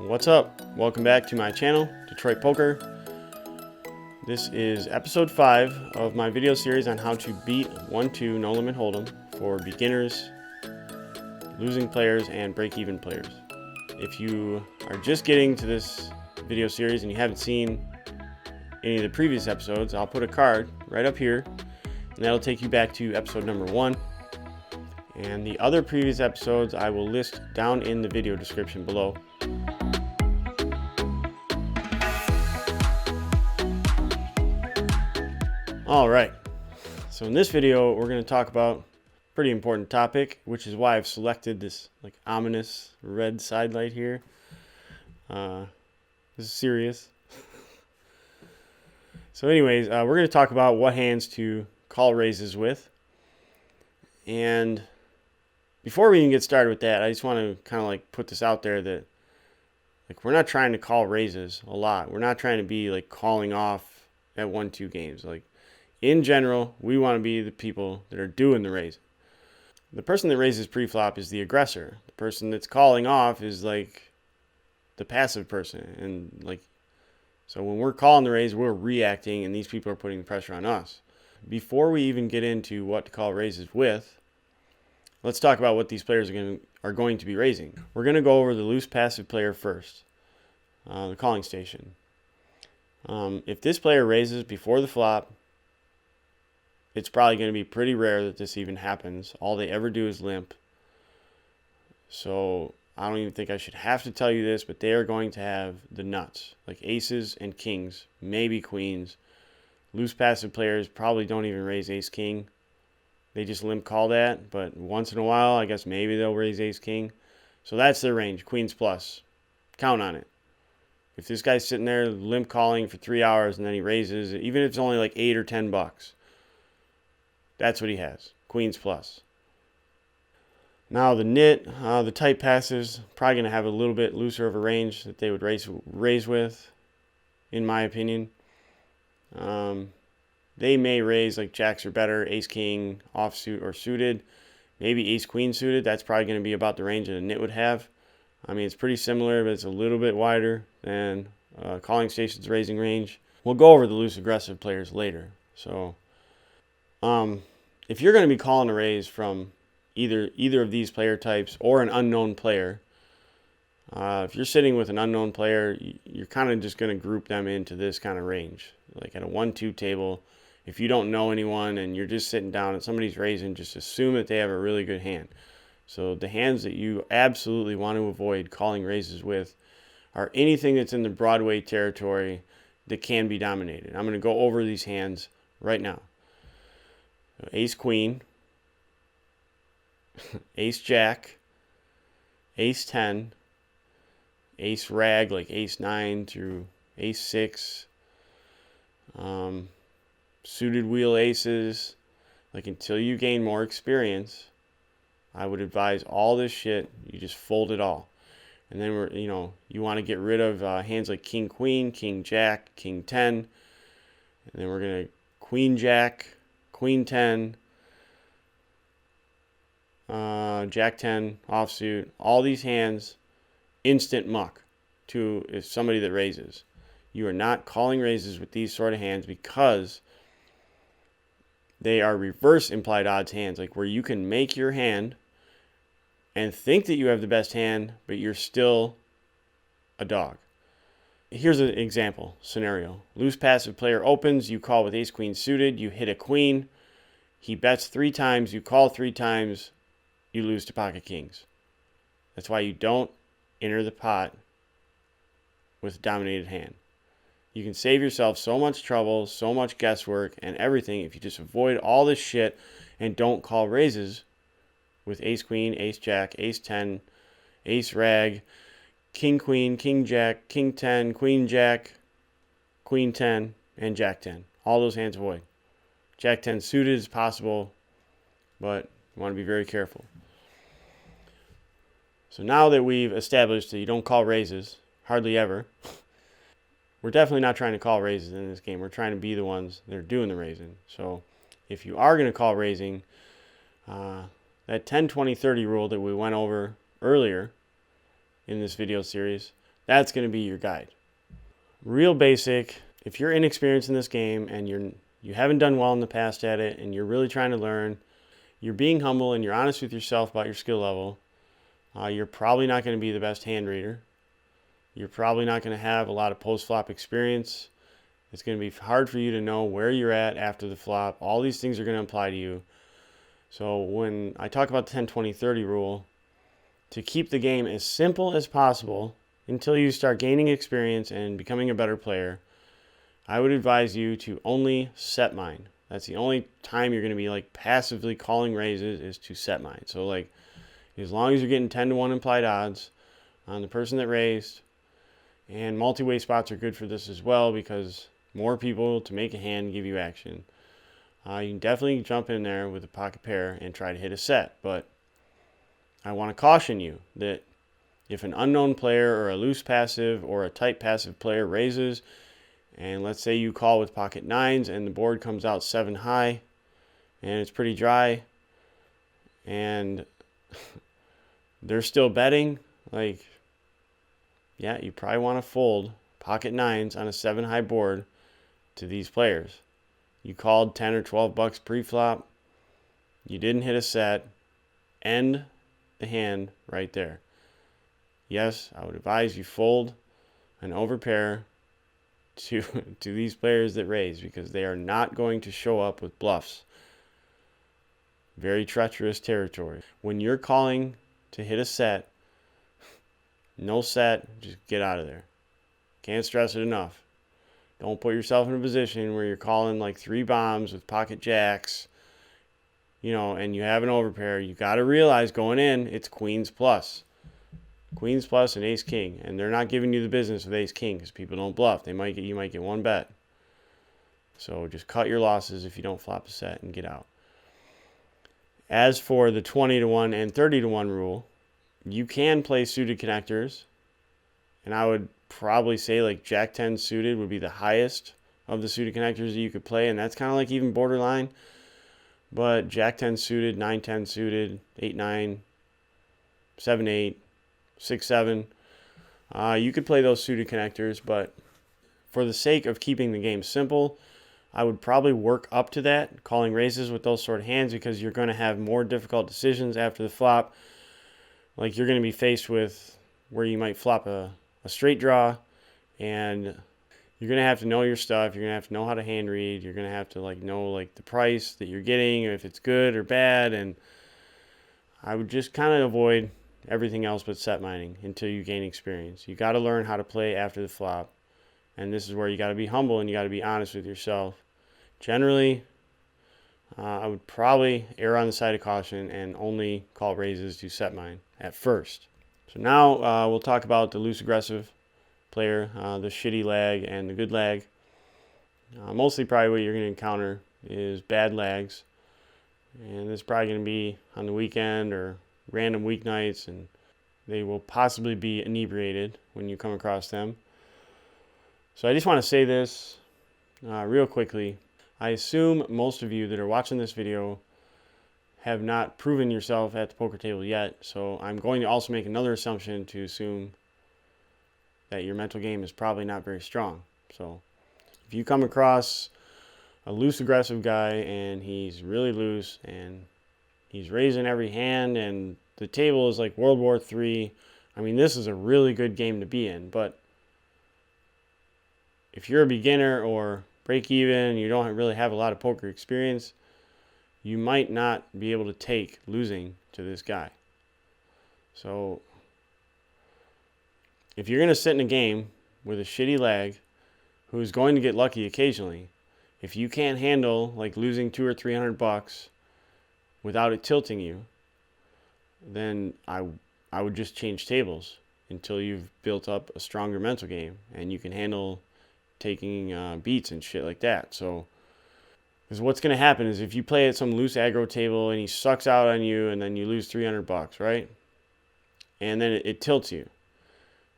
What's up? Welcome back to my channel, Detroit Poker. This is episode 5 of my video series on how to beat 1-2 no limit hold'em for beginners, losing players, and break-even players. If you are just getting to this video series and you haven't seen any of the previous episodes, I'll put a card right up here and that'll take you back to episode number 1. And the other previous episodes I will list down in the video description below. Alright, so in this video we're going to talk about a pretty important topic, which is why I've selected this like ominous red side light here. This is serious. So anyways, we're going to talk about what hands to call raises with. And before we even get started with that, I just want to kind of like put this out there that like we're not trying to call raises a lot. We're not trying to be like calling off at 1-2 games. Like in general, we want to be the people that are doing the raising. The person that raises preflop is the aggressor. The person that's calling off is like the passive person. And like, so when we're calling the raise, we're reacting, and these people are putting pressure on us. Before we even get into what to call raises with, let's talk about what these players are going to be raising. We're going to go over the loose passive player first, the calling station. If this player raises before the flop, it's probably going to be pretty rare that this even happens. All they ever do is limp. So I don't even think I should have to tell you this, but they are going to have the nuts, like aces and kings, maybe queens. Loose passive players probably don't even raise ace-king. They just limp call that, but once in a while, I guess maybe they'll raise ace-king. So that's their range, queens plus. Count on it. If this guy's sitting there limp calling for 3 hours and then he raises, even if it's only like $8 or $10, that's what he has, queens plus. Now the nit, the tight passes, probably going to have a little bit looser of a range that they would raise with, in my opinion. They may raise like jacks or better, ace-king, offsuit or suited, maybe ace-queen suited. That's probably going to be about the range that a nit would have. I mean, it's pretty similar, but it's a little bit wider than calling station's raising range. We'll go over the loose aggressive players later. So if you're going to be calling a raise from either of these player types or an unknown player, if you're sitting with an unknown player, you're kind of just going to group them into this kind of range. Like at a 1-2 table, if you don't know anyone and you're just sitting down and somebody's raising, just assume that they have a really good hand. So the hands that you absolutely want to avoid calling raises with are anything that's in the Broadway territory that can be dominated. I'm going to go over these hands right now. Ace-queen, ace-jack, ace-10, ace-rag like ace-9 through ace-6, suited wheel aces. Like until you gain more experience, I would advise all this shit, you just fold it all. And then you want to get rid of hands like king-queen, king-jack, king-10. And then we're going to queen-jack, queen-10, jack-10, offsuit. All these hands, instant muck to if somebody that raises. You are not calling raises with these sort of hands because they are reverse implied odds hands, like where you can make your hand and think that you have the best hand, but you're still a dog. Here's an example scenario. Loose passive player opens, you call with ace-queen suited, you hit a queen, he bets 3 times, you call 3 times, you lose to pocket kings. That's why you don't enter the pot with a dominated hand. You can save yourself so much trouble, so much guesswork, and everything if you just avoid all this shit and don't call raises with ace-queen, ace-jack, ace-10, ace-rag, king-queen, king-jack, king-10, queen-jack, queen-10, and jack-10. All those hands avoid. Jack-10 suited is possible, but you want to be very careful. So now that we've established that you don't call raises, hardly ever, we're definitely not trying to call raises in this game. We're trying to be the ones that are doing the raising. So if you are going to call raising, that 10-20-30 rule that we went over earlier in this video series, That's going to be your guide. Real basic. If you're inexperienced in this game and you haven't done well in the past at it and you're really trying to learn, you're being humble and you're honest with yourself about your skill level, you're probably not going to be the best hand reader. You're probably not going to have a lot of post-flop experience. It's going to be hard for you to know where you're at after the flop. All these things are going to apply to you. So when I talk about the 10-20-30 rule, to keep the game as simple as possible until you start gaining experience and becoming a better player, I would advise you to only set mine. That's the only time you're going to be like passively calling raises, is to set mine. So like, as long as you're getting 10-1 implied odds on the person that raised, and multi-way spots are good for this as well because more people to make a hand give you action. You can definitely jump in there with a pocket pair and try to hit a set, but I want to caution you that if an unknown player or a loose passive or a tight passive player raises, and let's say you call with pocket nines and the board comes out 7 high and it's pretty dry and they're still betting, like, yeah, you probably want to fold pocket nines on a 7 high board to these players. You called 10 or 12 bucks pre-flop, you didn't hit a set, end the hand right there. Yes, I would advise you fold an overpair to these players that raise because they are not going to show up with bluffs. Very treacherous territory. When you're calling to hit a set, no set, just get out of there. Can't stress it enough. Don't put yourself in a position where you're calling like 3 bombs with pocket jacks, and you have an overpair. You got to realize going in, it's queens plus. Queens plus and ace king, and they're not giving you the business with ace king because people don't bluff. You might get one bet. So just cut your losses if you don't flop a set and get out. As for the 20-1 and 30-1 rule, you can play suited connectors, and I would probably say like Jack 10 suited would be the highest of the suited connectors that you could play, and that's kind of like even borderline. But Jack 10 suited, 9-10 suited, 8-9, 7-8, 6-7. You could play those suited connectors, but for the sake of keeping the game simple, I would probably work up to that, calling raises with those sort of hands, because you're going to have more difficult decisions after the flop. Like you're going to be faced with where you might flop a straight draw, and you're going to have to know your stuff. You're going to have to know how to hand read. You're going to have to know the price that you're getting, or if it's good or bad. And I would just kind of avoid everything else but set mining until you gain experience. You got to learn how to play after the flop, and this is where you got to be humble and you got to be honest with yourself. Generally, I would probably err on the side of caution and only call raises to set mine at first. So now we'll talk about the loose aggressive player, the shitty lag and the good lag. Mostly probably what you're going to encounter is bad lags, and this is probably going to be on the weekend or random weeknights, and they will possibly be inebriated when you come across them. So I just want to say this real quickly. I assume most of you that are watching this video have not proven yourself at the poker table yet, so I'm going to also make another assumption to assume that your mental game is probably not very strong. So if you come across a loose aggressive guy and he's really loose and he's raising every hand and the table is like World War III, I mean, this is a really good game to be in. But if you're a beginner or break even, you don't really have a lot of poker experience, you might not be able to take losing to this guy. So if you're going to sit in a game with a shitty lag who's going to get lucky occasionally, if you can't handle like losing $200 or $300 without it tilting you, then I would just change tables until you've built up a stronger mental game and you can handle taking beats and shit like that. So, because what's going to happen is if you play at some loose aggro table and he sucks out on you and then you lose $300, right? And then it tilts you.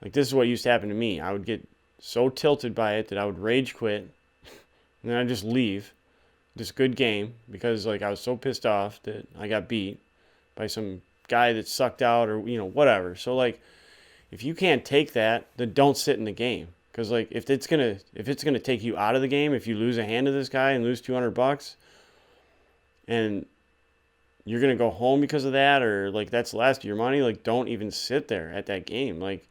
Like, this is what used to happen to me. I would get so tilted by it that I would rage quit and then I'd just leave this good game because I was so pissed off that I got beat by some guy that sucked out or whatever. So if if you can't take that, then don't sit in the game. Because like if it's gonna take you out of the game, if you lose a hand to this guy and lose $200, and you're gonna go home because of that, or like that's the last of your money, like don't even sit there at that game. Like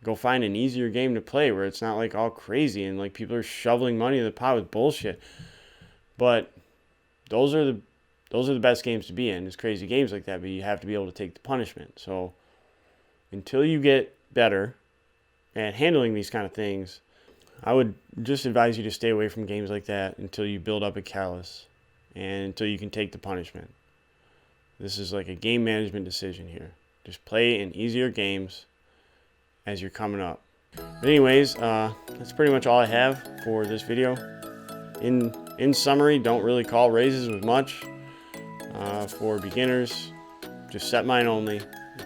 go find an easier game to play where it's not like all crazy and like people are shoveling money in the pot with bullshit. But those are the best games to be in, is crazy games like that, but you have to be able to take the punishment. So until you get better at handling these kind of things, I would just advise you to stay away from games like that until you build up a callus and until you can take the punishment. This is like a game management decision here. Just play in easier games as you're coming up. But anyways, that's pretty much all I have for this video. In summary, don't really call raises with much. For beginners, just set mine only.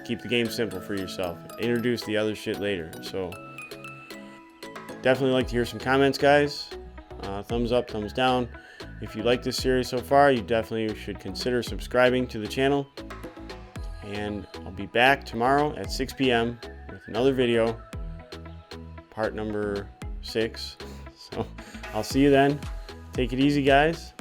Keep the game simple for yourself. Introduce the other shit later. So definitely like to hear some comments, guys. Thumbs up, thumbs down. If you like this series so far, you definitely should consider subscribing to the channel. And I'll be back tomorrow at 6 p.m. with another video, part number 6. So I'll see you then. Take it easy, guys.